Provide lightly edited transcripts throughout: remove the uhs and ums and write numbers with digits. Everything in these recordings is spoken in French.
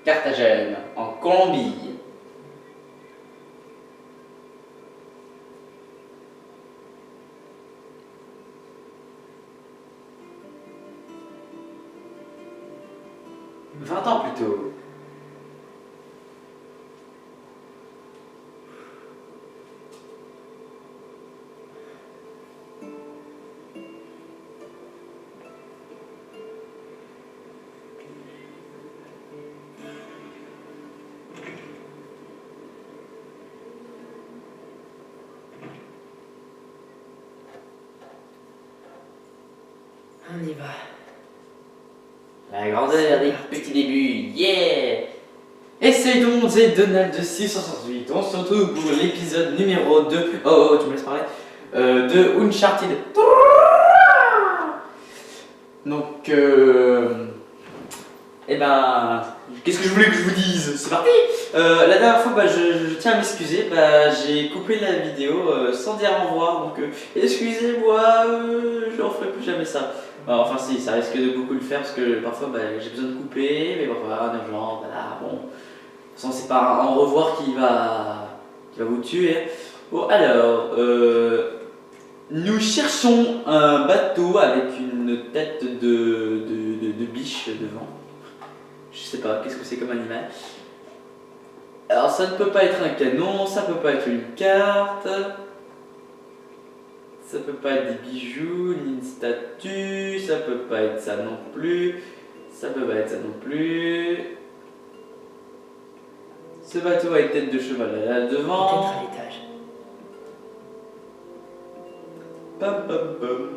Carthagène, en Colombie. « 20 ans plus tôt. » On y va. La grandeur des petits débuts, yeah! Et c'est donc Donald de 668. On se retrouve pour l'épisode numéro 2. Oh, tu me laisses parler? De Uncharted. Donc, eh ben, qu'est-ce que je voulais que je vous dise? C'est parti! La dernière fois, je tiens à m'excuser. J'ai coupé la vidéo sans dire au revoir. Donc, excusez-moi, je n'en ferai plus jamais ça. Enfin, si, ça risque de beaucoup le faire parce que parfois j'ai besoin de couper, mais bon, voilà, en urgence, voilà, bon. De toute façon, c'est pas un au revoir qui va vous tuer. Bon, alors, nous cherchons un bateau avec une tête de biche devant. Je sais pas, qu'est-ce que c'est comme animal? Alors, ça ne peut pas être un canon, ça peut pas être une carte. Ça peut pas être des bijoux, ni une statue, ça peut pas être ça non plus, ça peut pas être ça non plus. Ce bateau a une tête de cheval là devant. Peut-être à l'étage. Pam pam pam.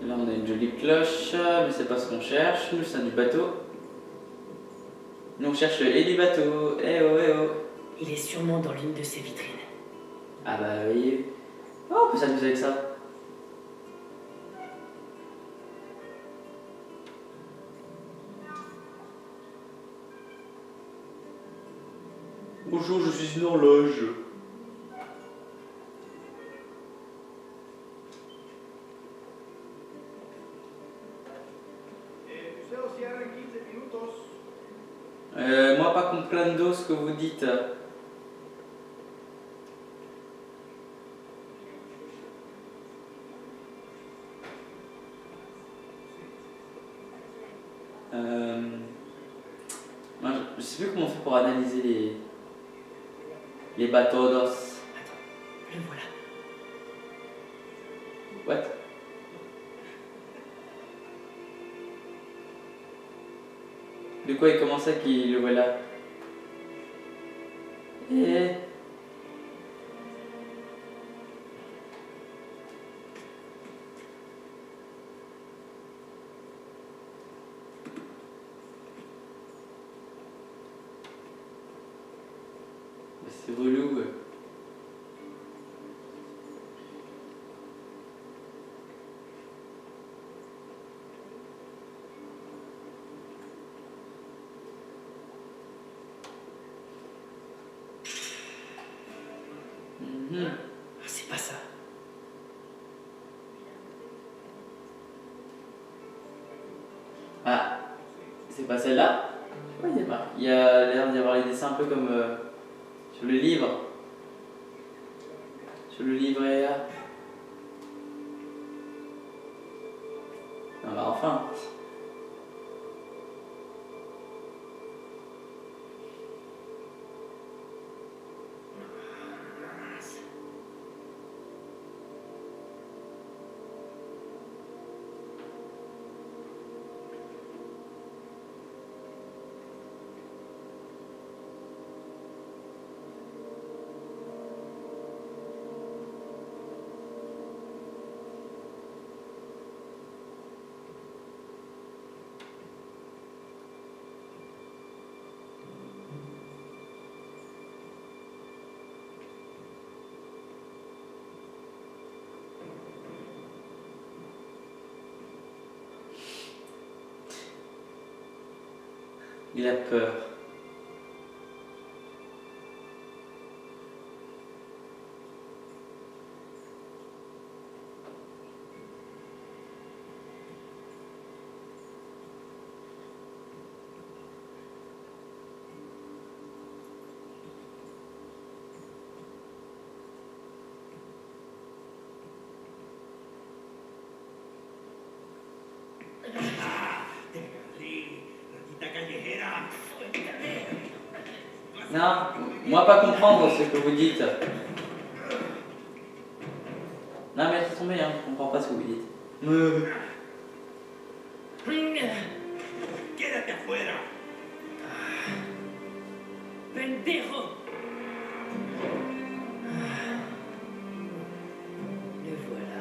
Là on a une jolie cloche, mais c'est pas ce qu'on cherche, nous c'est du bateau. Nous on cherche les bateaux, eh oh eh oh. Il est sûrement dans l'une de ces vitrines. Ah bah oui. Oh, on peut s'amuser avec ça. Bonjour, je suis une horloge. Moi pas comprendo ce que vous dites. Moi, je sais plus comment on fait pour analyser les bateaux d'os. Attends, le voilà. What? De quoi il commence à qu'il le voilà? Eh. C'est relou. C'est pas ça. Ah, c'est pas celle-là? Ouais, il y a l'air d'y avoir les dessins un peu comme sur le livre. Sur le livret A. Ah bah enfin. Il a peur. Non, moi pas comprendre ce que vous dites. Non mais laissez tomber, hein, je comprends pas ce que vous dites. Quédate afuera. Pendejo. Le voilà.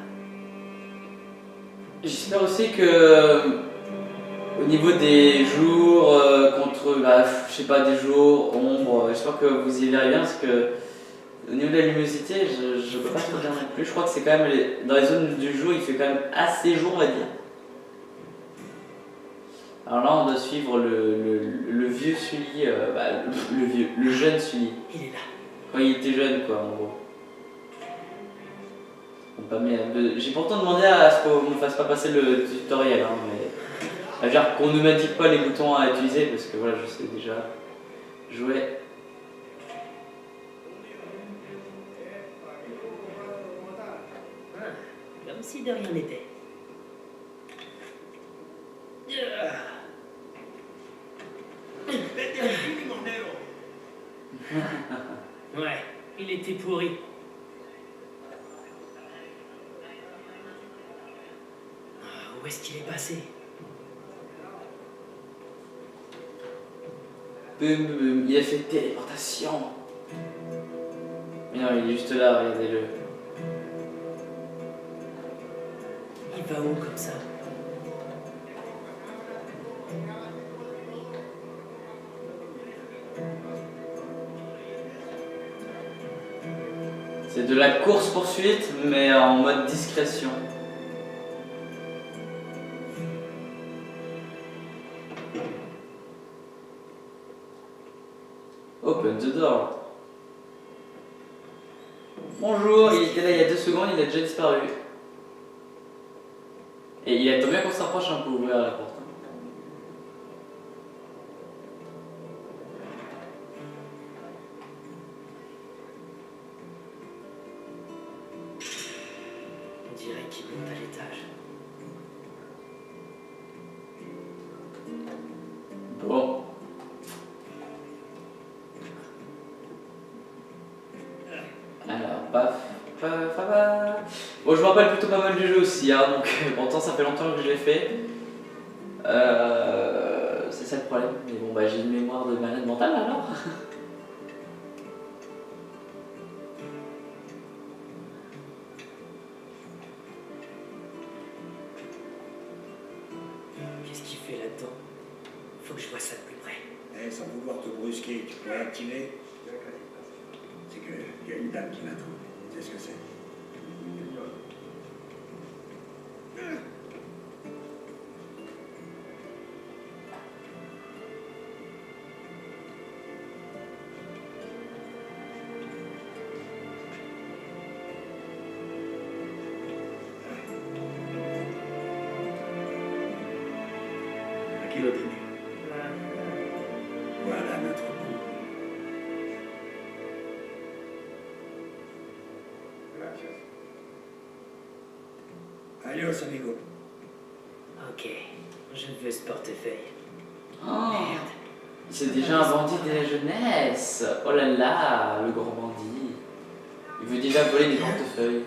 J'espère aussi que au niveau des jours contre, bah, je sais pas, des jours, ombres, j'espère que vous y verrez bien parce que au niveau de la luminosité, je peux pas trop dire non plus. Je crois que c'est quand même dans les zones du jour, il fait quand même assez jour, on va dire. Alors là, on doit suivre le vieux Sully, le jeune Sully. Il est là. Quand il était jeune, quoi, en gros. J'ai pourtant demandé à ce qu'on ne fasse pas passer le tutoriel, hein, mais. C'est-à-dire qu'on ne m'indique pas les boutons à utiliser parce que voilà, je sais déjà jouer. Comme si de rien n'était. Vete de aquí, limonero. Ouais, il était pourri. Où est-ce qu'il est passé? Boum, boum, il a fait téléportation. Mais non, il est juste là, regardez-le. Il va où comme ça? C'est de la course-poursuite, mais en mode discrétion. Open the door. Bonjour, il était là il y a 2 secondes, il a déjà disparu. Et il attend bien qu'on s'approche un peu ouvrir la porte. On dirait qu'il monte à l'étage. Bon. Alors, paf, paf, paf, paf. Bon, je me rappelle plutôt pas mal du jeu aussi, hein, donc pourtant ça fait longtemps que je l'ai fait. C'est ça le problème. Mais bon, bah j'ai une mémoire de malade mentale alors. Qu'est-ce qu'il fait là-dedans? Faut que je vois ça de plus près. Eh, sans vouloir te brusquer, tu pourrais activer. C'est qu'il y a une dame qui m'attend. Tu sais ce que c'est? Aquí lo tiene. Voilà notre coup. Adios, amigo. Ok, je veux ce portefeuille. Oh, Merde. c'est déjà un bandit de la jeunesse. Oh là là, le grand bandit. Il veut déjà voler des portefeuilles.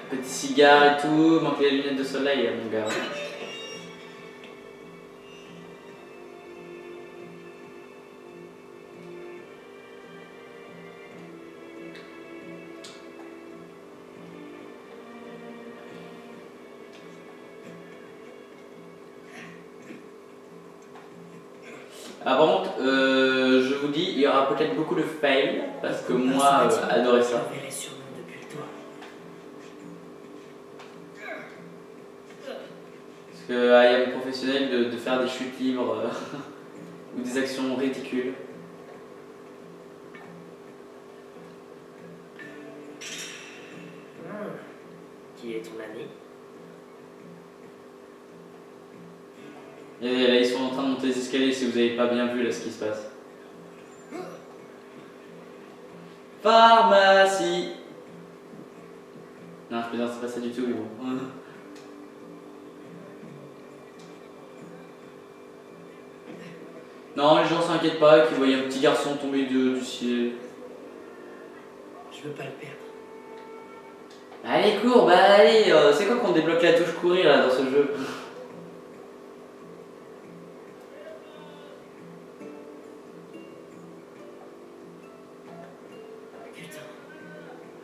Petit cigare et tout, manque les lunettes de soleil, mon gars. Ah, par contre, je vous dis, il y aura peut-être beaucoup de fails, parce que moi, adorais ça. Je verrai sûrement depuis le toit. Parce que I am professionnel de faire des chutes libres ou des actions ridicules. Qui est ton ami? Et là, ils sont en train de monter les escaliers si vous n'avez pas bien vu là ce qui se passe. Pharmacie. Non, je peux dire, c'est pas ça du tout, mais bon. Non, les gens s'inquiètent pas qu'ils voient un petit garçon tomber du ciel. Je veux pas le perdre. Allez, cours, bah allez, c'est quoi qu'on débloque la touche courir là dans ce jeu? Putain.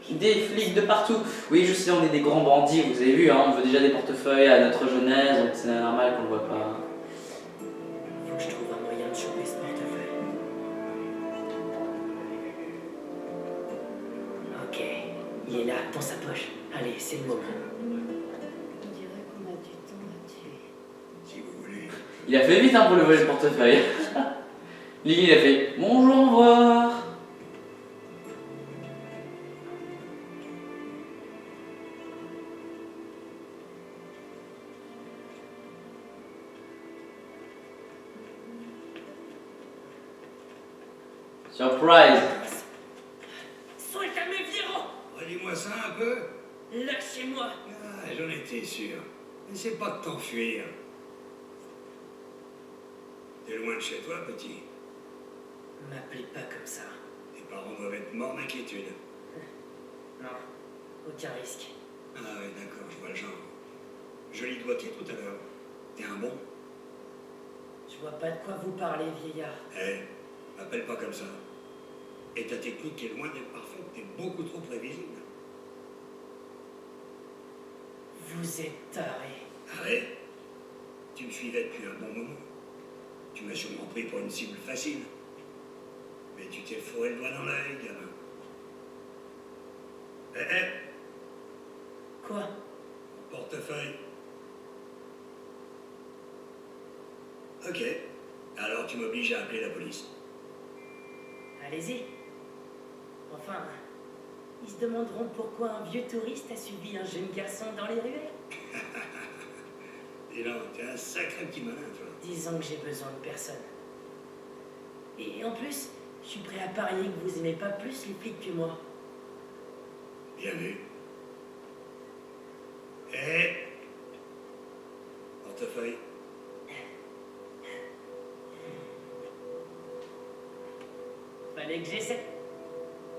Des flics de partout. Oui, je sais, on est des grands bandits, vous avez vu, hein, on veut déjà des portefeuilles à notre jeunesse, donc c'est normal qu'on le voit pas. Faut que je trouve un moyen de choper ce portefeuille. Ok, il est là, dans sa poche. Allez, c'est le moment. On dirait qu'on a du temps à tuer. Si vous voulez. Il a fait vite hein, pour le voler le portefeuille. Lily, il a fait bonjour, au revoir. Surprise. Suéltame, Fiero! Redis-moi ça un peu. Lâchez-moi! Ah, j'en étais sûr. N'essaie pas de t'enfuir. T'es loin de chez toi, petit. M'appelez pas comme ça. Tes parents doivent être morts d'inquiétude. Non, aucun risque. Ah ouais, d'accord, je vois le genre. Joli doigtier tout à l'heure. T'es un bon. Je vois pas de quoi vous parlez, vieillard. Eh, m'appelle pas comme ça. Et ta technique est loin d'être parfaite, t'es beaucoup trop prévisible. Vous êtes taré. Ah ouais? Tu me suivais depuis un bon moment. Tu m'as sûrement pris pour une cible facile. Mais tu t'es fourré le doigt dans l'œil, gamin. Quoi? Mon portefeuille. Ok. Alors tu m'obliges à appeler la police. Allez-y. Enfin, ils se demanderont pourquoi un vieux touriste a suivi un jeune garçon dans les ruelles. Dis donc, t'es un sacré petit malin, toi. Disons que j'ai besoin de personne. Et en plus, je suis prêt à parier que vous aimez pas plus les flics que moi. Bien vu. Eh, portefeuille. Fallait que j'essaie.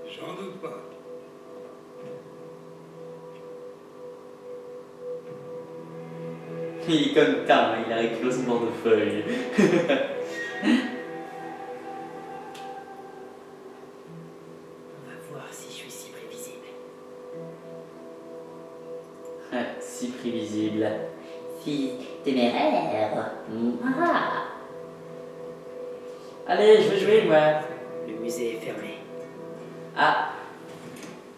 J'en doute pas. Il est comme Tam, il a récupéré son portefeuille. On va voir si je suis si prévisible. Si prévisible. Si téméraire. Ah. Allez, je vais jouer moi. Le musée est fermé. Ah.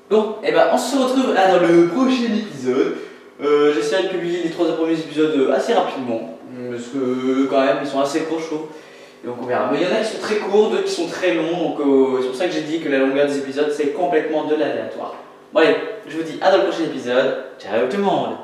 Bon, et ben on se retrouve dans le prochain épisode. J'essaierai de publier les 3 premiers épisodes assez rapidement. Parce que quand même ils sont assez courts. Et donc on verra. Mais il y en a qui sont très courts, d'autres qui sont très longs. Donc c'est pour ça que j'ai dit que la longueur des épisodes c'est complètement de l'aléatoire. Bon allez, je vous dis à dans le prochain épisode. Ciao tout le monde.